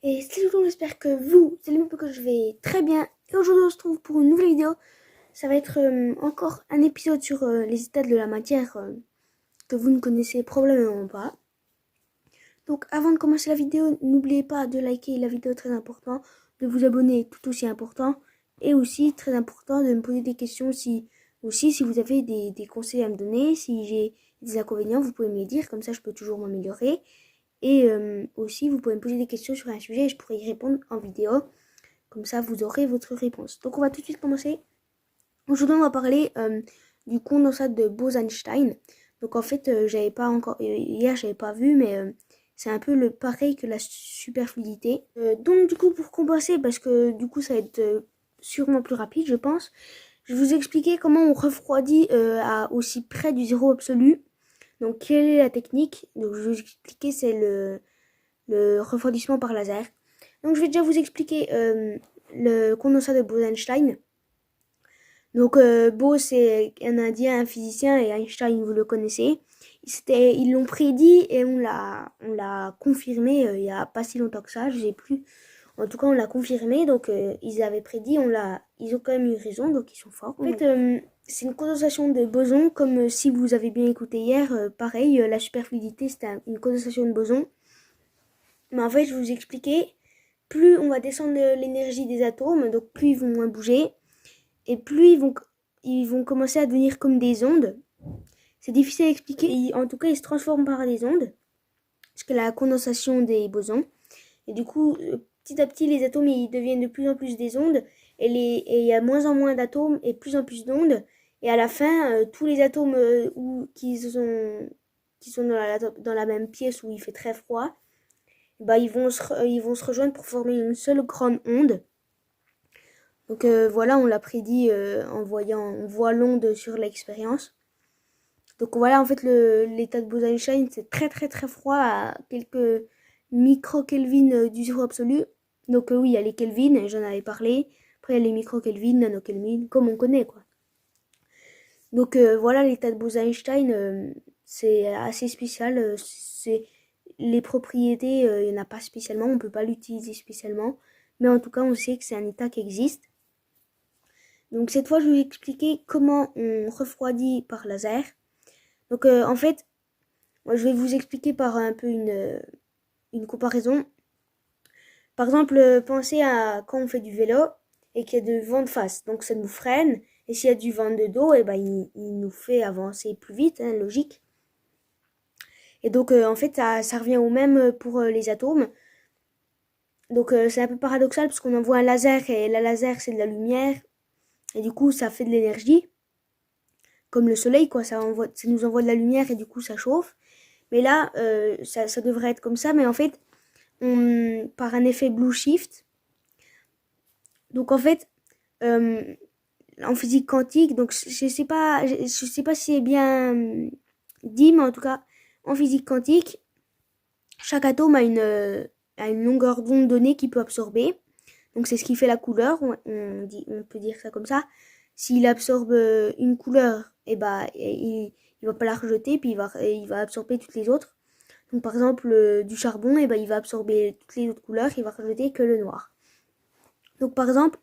Et salut tout le monde, j'espère que vous allez mieux que je vais très bien. Et aujourd'hui on se retrouve pour une nouvelle vidéo. Ça va être encore un épisode sur les états de la matière que vous ne connaissez probablement pas. Donc avant de commencer la vidéo, n'oubliez pas de liker la vidéo, très important, de vous abonner, tout aussi important. Et aussi très important de me poser des questions si vous avez des conseils à me donner. Si j'ai des inconvénients, vous pouvez me les dire, comme ça je peux toujours m'améliorer. Et aussi, vous pouvez me poser des questions sur un sujet et je pourrai y répondre en vidéo. Comme ça, vous aurez votre réponse. Donc, on va tout de suite commencer. Aujourd'hui, on va parler du condensat de Bose-Einstein. Donc, en fait, j'avais pas encore... hier, j'avais pas vu, mais c'est un peu le pareil que la superfluidité. Donc, du coup, pour compenser, parce que du coup, ça va être sûrement plus rapide, je pense, je vais vous expliquer comment on refroidit à aussi près du zéro absolu. Donc, quelle est la technique? Donc, je vais vous expliquer, c'est le refroidissement par laser. Donc, je vais déjà vous expliquer le condensat de Bose-Einstein. Donc, Bose, c'est un Indien, un physicien, et Einstein, vous le connaissez. Ils l'ont prédit et on l'a confirmé il n'y a pas si longtemps que ça, je ne sais plus. En tout cas, on l'a confirmé, donc ils avaient prédit, ils ont quand même eu raison, donc ils sont forts. En fait, c'est une condensation de boson, comme si vous avez bien écouté hier, pareil, la superfluidité, c'était une condensation de boson. Mais en fait, je vais vous expliquer, plus on va descendre l'énergie des atomes, donc plus ils vont moins bouger, et plus ils vont commencer à devenir comme des ondes. C'est difficile à expliquer, en tout cas, ils se transforment par des ondes, parce que la condensation des bosons. Et du coup, petit à petit, les atomes ils deviennent de plus en plus des ondes, et il y a moins en moins d'atomes et plus en plus d'ondes. Et à la fin, tous les atomes qui sont dans la même pièce où il fait très froid, bah, ils vont se rejoindre pour former une seule grande onde. Donc voilà, on l'a prédit on voit l'onde sur l'expérience. Donc voilà, en fait, l'état de Bose-Einstein, c'est très très très froid à quelques micro-kelvin du zéro absolu. Donc oui, il y a les kelvins, j'en avais parlé. Après, il y a les micro-kelvin, nano-kelvin, comme on connaît, quoi. Donc voilà, l'état de Bose-Einstein, c'est assez spécial. Les propriétés, il n'y en a pas spécialement, on ne peut pas l'utiliser spécialement. Mais en tout cas, on sait que c'est un état qui existe. Donc cette fois, je vais vous expliquer comment on refroidit par laser. Donc en fait, moi, je vais vous expliquer par un peu une comparaison. Par exemple, pensez à quand on fait du vélo et qu'il y a du vent de face. Donc ça nous freine. Et s'il y a du vent de dos, et ben, il nous fait avancer plus vite, hein, logique. Et donc en fait, ça revient au même pour les atomes. Donc c'est un peu paradoxal parce qu'on envoie un laser et la laser c'est de la lumière. Et du coup, ça fait de l'énergie. Comme le soleil, quoi, ça nous envoie de la lumière et du coup ça chauffe. Mais là, ça devrait être comme ça, mais en fait, par un effet blue shift. Donc en fait, en physique quantique, donc je sais pas si c'est bien dit, mais en tout cas, en physique quantique, chaque atome a une longueur d'onde donnée qu'il peut absorber. Donc c'est ce qui fait la couleur, on peut dire ça comme ça. S'il absorbe une couleur, et bah, il va pas la rejeter, puis il va absorber toutes les autres. Donc par exemple, du charbon, et bah, il va absorber toutes les autres couleurs, il va rejeter que le noir. Donc par exemple,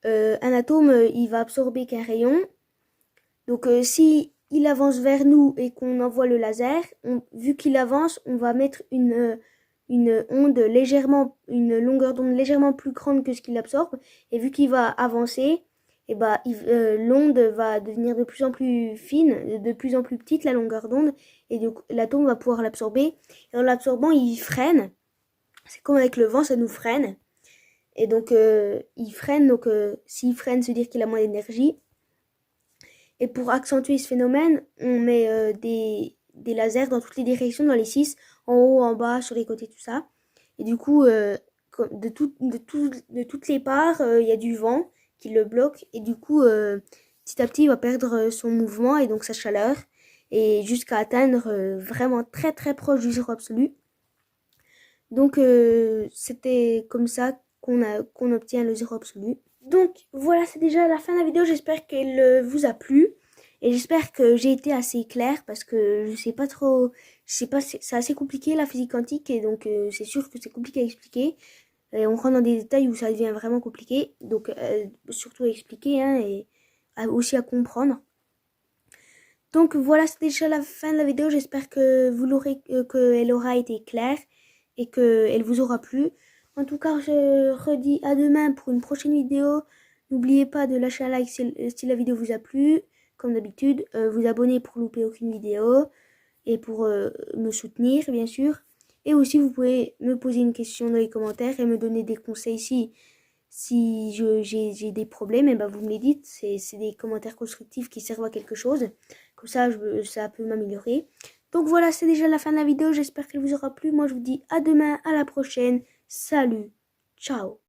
un atome, il va absorber qu'un rayon. Donc si il avance vers nous et qu'on envoie le laser, vu qu'il avance, on va mettre une longueur d'onde légèrement plus grande que ce qu'il absorbe. Et vu qu'il va avancer, et bah, l'onde va devenir de plus en plus fine, de plus en plus petite, la longueur d'onde, et donc l'atome va pouvoir l'absorber. Et en l'absorbant, il freine. C'est comme avec le vent, ça nous freine. Et donc, il freine. Donc, s'il freine, ça veut dire qu'il a moins d'énergie. Et pour accentuer ce phénomène, on met des lasers dans toutes les directions, dans les 6, en haut, en bas, sur les côtés, tout ça. Et du coup, de toutes les parts, il y a du vent qui le bloque. Et du coup, petit à petit, il va perdre son mouvement et donc sa chaleur. Et jusqu'à atteindre vraiment très très proche du zéro absolu. Donc, c'était comme ça qu'on obtient le zéro absolu. Donc voilà, c'est déjà la fin de la vidéo, j'espère qu'elle vous a plu. Et j'espère que j'ai été assez claire parce que je sais pas trop, je sais pas, c'est assez compliqué la physique quantique et donc c'est sûr que c'est compliqué à expliquer. Et on rentre dans des détails où ça devient vraiment compliqué. Donc, surtout à expliquer hein, et aussi à comprendre. Donc voilà, c'est déjà la fin de la vidéo. J'espère que vous l'aurez, qu'elle aura été claire et qu'elle vous aura plu. En tout cas, je redis à demain pour une prochaine vidéo. N'oubliez pas de lâcher un like si la vidéo vous a plu. Comme d'habitude, vous abonner pour louper aucune vidéo et pour me soutenir, bien sûr. Et aussi, vous pouvez me poser une question dans les commentaires et me donner des conseils si j'ai des problèmes, et ben vous me les dites. C'est des commentaires constructifs qui servent à quelque chose. Comme ça, ça peut m'améliorer. Donc voilà, c'est déjà la fin de la vidéo. J'espère qu'elle vous aura plu. Moi, je vous dis à demain, à la prochaine. Salut, ciao.